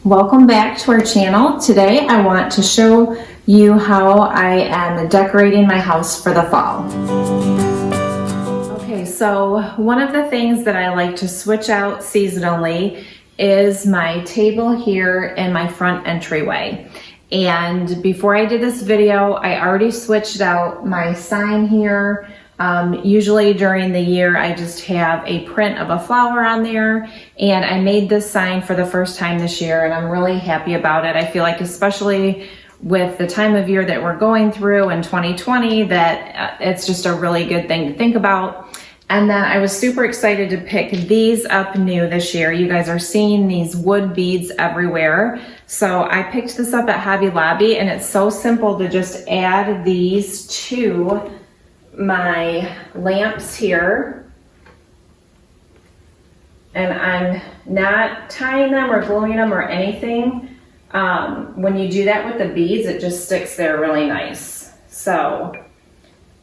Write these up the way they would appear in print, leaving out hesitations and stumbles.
Welcome back to our channel. Today I want to show you how I am decorating my house for the fall. Okay, so one of the things that I like to switch out seasonally is my table here in my front entryway. And before I did this video, I already switched out my sign here. Usually during the year, I just have a print of a flower on there, and I made this sign for the first time this year, and I'm really happy about it. I feel like, especially with the time of year that we're going through in 2020, that it's just a really good thing to think about. And then I was super excited to pick these up new this year. You guys are seeing these wood beads everywhere. So I picked this up at Hobby Lobby, and it's so simple to just add these to my lamps here, and I'm not tying them or gluing them or anything. When you do that with the beads, it just sticks there really nice. So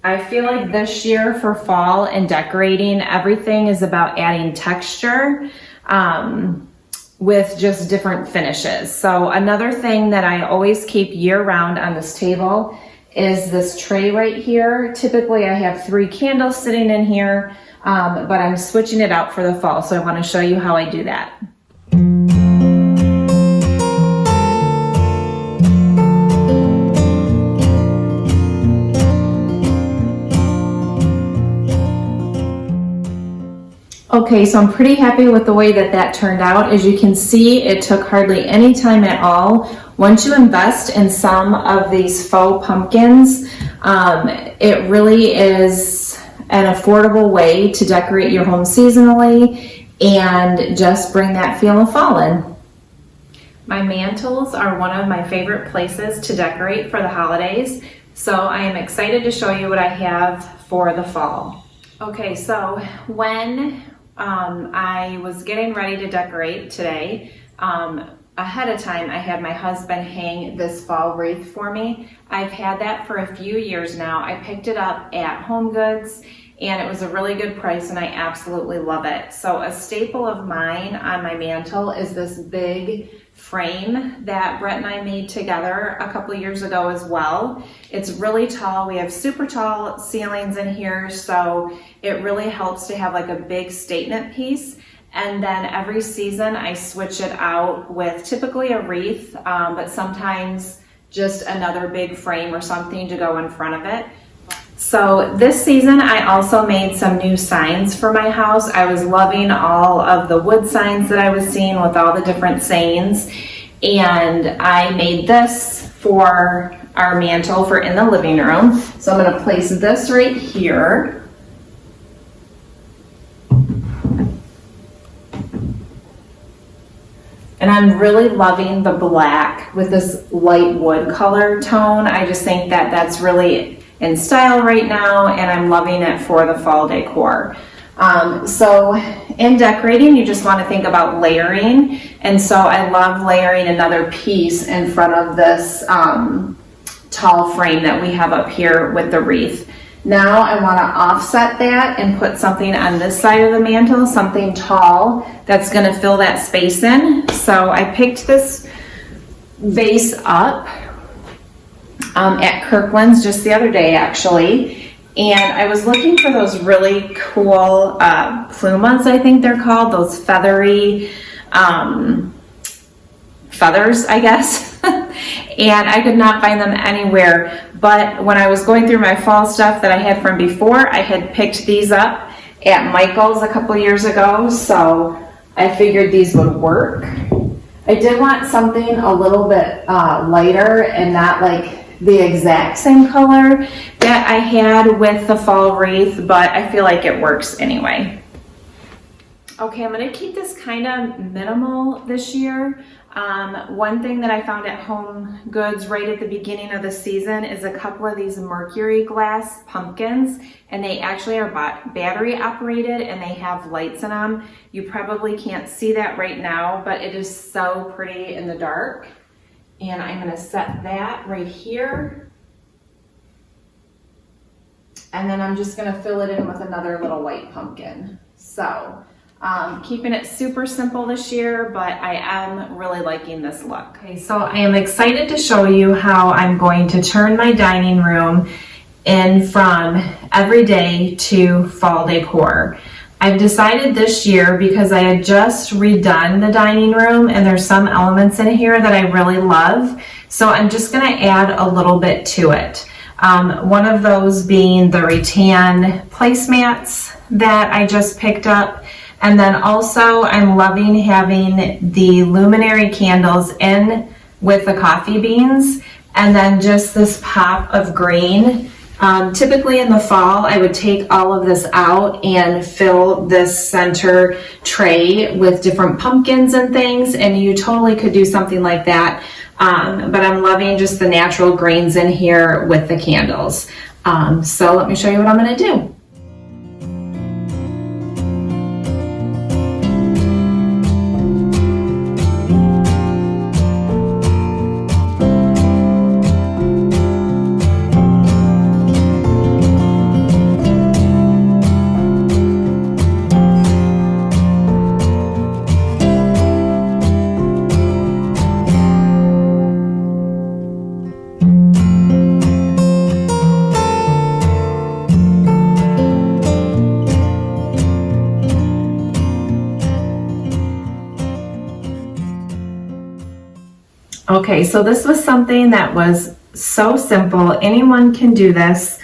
I feel like this year for fall and decorating, everything is about adding texture with just different finishes. So another thing that I always keep year round on this table is this tray right here. Typically I have 3 candles sitting in here, but I'm switching it out for the fall, so I want to show you how I do that. Okay, so I'm pretty happy with the way that turned out. As you can see, it took hardly any time at all. Once you invest in some of these faux pumpkins, it really is an affordable way to decorate your home seasonally and just bring that feel of fall in. My mantles are one of my favorite places to decorate for the holidays, so I am excited to show you what I have for the fall. Okay, so when I was getting ready to decorate today, ahead of time I had my husband hang this fall wreath for me. I've had that for a few years now. I picked it up at Home Goods, and it was a really good price, and I absolutely love it. So a staple of mine on my mantle is this big frame that Brett and I made together a couple of years ago as well. It's really tall. We have super tall ceilings in here, so it really helps to have like a big statement piece. And then every season I switch it out with typically a wreath, but sometimes just another big frame or something to go in front of it. So this season I also made some new signs for my house. I was loving all of the wood signs that I was seeing with all the different sayings, and I made this for our mantle for in the living room. So I'm going to place this right here. And I'm really loving the black with this light wood color tone. I just think that that's really in style right now, and I'm loving it for the fall decor. So in decorating, you just want to think about layering, and so I love layering another piece in front of this tall frame that we have up here with the wreath. Now I want to offset that and put something on this side of the mantle, something tall that's going to fill that space in. So I picked this vase up at Kirkland's just the other day actually, and I was looking for those really cool plumas, I think they're called, those feathery feathers, I guess. And I could not find them anywhere, but when I was going through my fall stuff that I had from before, I had picked these up at Michael's a couple years ago, so I figured these would work. I did want something a little bit lighter and not like the exact same color that I had with the fall wreath, but I feel like it works anyway. Okay, I'm going to keep this kind of minimal this year. One thing that I found at Home Goods right at the beginning of the season is a couple of these mercury glass pumpkins, and they actually are battery operated and they have lights in them. You probably can't see that right now, but it is so pretty in the dark. And I'm going to set that right here. And then I'm just going to fill it in with another little white pumpkin. So Keeping it super simple this year, but I am really liking this look. Okay, so I am excited to show you how I'm going to turn my dining room in from everyday to fall decor. I've decided this year, because I had just redone the dining room and there's some elements in here that I really love, so I'm just going to add a little bit to it. One of those being the rattan placemats that I just picked up. And then also I'm loving having the luminary candles in with the coffee beans, and then just this pop of green. Typically in the fall, I would take all of this out and fill this center tray with different pumpkins and things, and you totally could do something like that. But I'm loving just the natural greens in here with the candles. So let me show you what I'm going to do. Okay, so this was something that was so simple. Anyone can do this.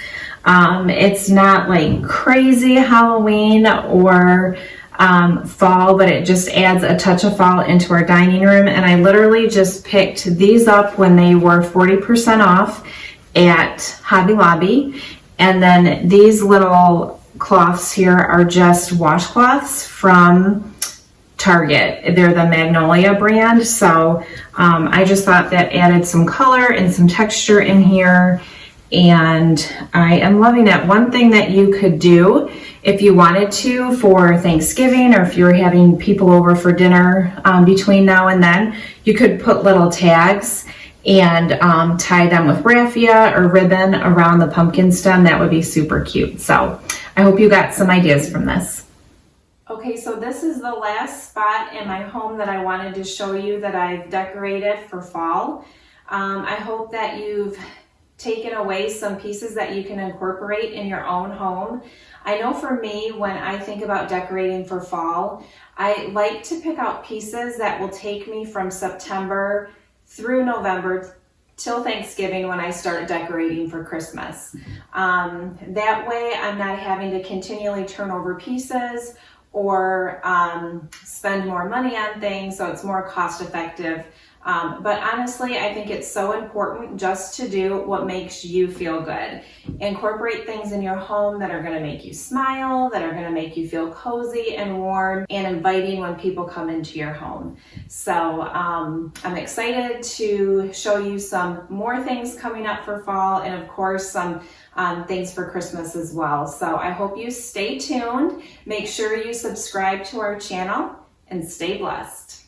It's not like crazy Halloween or fall, but it just adds a touch of fall into our dining room. And I literally just picked these up when they were 40% off at Hobby Lobby. And then these little cloths here are just washcloths from Target. They're the Magnolia brand, so I just thought that added some color and some texture in here, and I am loving it. One thing that you could do if you wanted to for Thanksgiving, or if you were having people over for dinner between now and then, you could put little tags and tie them with raffia or ribbon around the pumpkin stem. That would be super cute. So I hope you got some ideas from this. Okay, so this is the last spot in my home that I wanted to show you that I've decorated for fall. I hope that you've taken away some pieces that you can incorporate in your own home. I know for me, when I think about decorating for fall, I like to pick out pieces that will take me from September through November till Thanksgiving, when I start decorating for Christmas. That way I'm not having to continually turn over pieces or spend more money on things, so it's more cost effective. But honestly, I think it's so important just to do what makes you feel good. Incorporate things in your home that are gonna make you smile, that are gonna make you feel cozy and warm and inviting when people come into your home. So I'm excited to show you some more things coming up for fall, and of course some things for Christmas as well. So I hope you stay tuned. Make sure you subscribe to our channel and stay blessed.